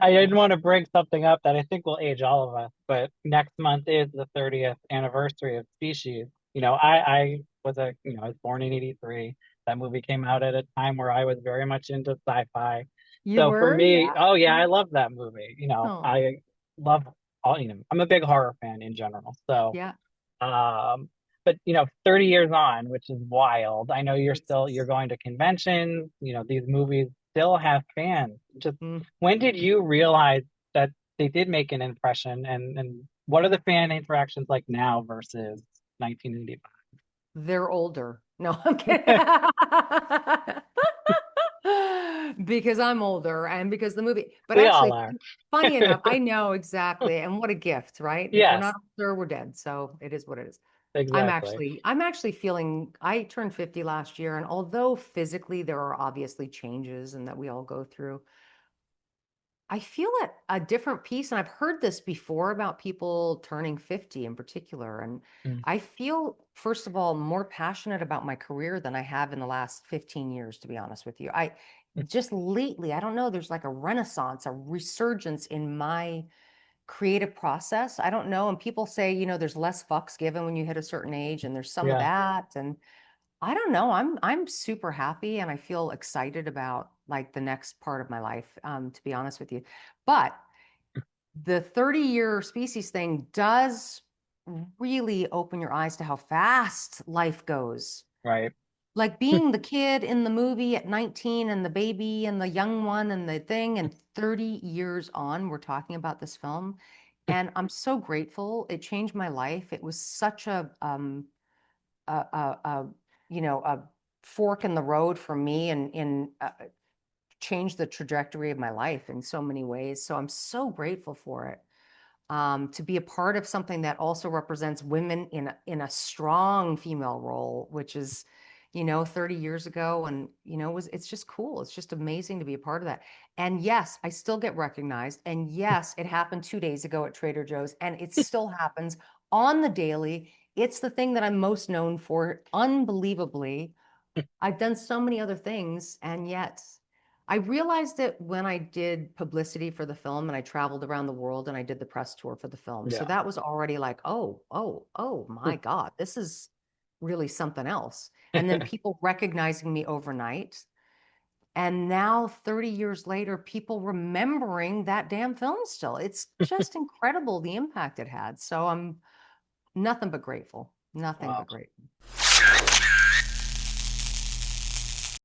I didn't want to bring something up that I think will age all of us, but next month is the 30th anniversary of Species. I was I was born in 83. That movie came out at a time where I was very much into sci-fi. You So for were? me, Yeah. oh yeah, I love that movie. Oh, I love I'm a big horror fan in general. So, yeah. um, but 30 years on, which is wild. I know you're It's, going to conventions, these movies still have fans. Just mm, when did you realize that they did make an impression, and what are the fan interactions like now versus 1985? they're older. No, I'm kidding. Because I'm older and because the movie, but We all actually, are. funny enough, I know exactly. And what a gift, right? If we're Yes, not older, we're dead. So it is what it is. exactly. I'm actually feeling, I turned 50 last year, and although physically there are obviously changes and that we all go through, I feel at a different piece, and I've heard this before about people turning 50 in particular. And Mm. I feel, first of all, more passionate about my career than I have in the last 15 years, to be honest with you. I just lately, I don't know, there's like a renaissance, a resurgence in my creative process. I don't know. And people say, there's less fucks given when you hit a certain age, and there's some of Yeah, that. And I don't know. I'm super happy and I feel excited about like the next part of my life, to be honest with you. But the 30-year species thing does really open your eyes to how fast life goes. right. Like being the kid in the movie at 19 and the baby and the young one and the thing, and 30 years on, we're talking about this film. And I'm so grateful. It changed my life. It was such a a fork in the road for me and in changed the trajectory of my life in so many ways. So I'm so grateful for it. To be a part of something that also represents women in a strong female role, which is, 30 years ago, and it's just cool. It's just amazing to be a part of that. And yes, I still get recognized. And yes, it happened 2 days ago at Trader Joe's, and it still happens on the daily. It's the thing that I'm most known for, unbelievably. I've done so many other things, and yet I realized it when I did publicity for the film and I traveled around the world and I did the press tour for the film. So Yeah. that was already like, oh my God, this is really something else. And then people recognizing me overnight. And now, 30 years later, people remembering that damn film still. It's just incredible the impact it had. So I'm nothing but grateful. Nothing Wow. but grateful.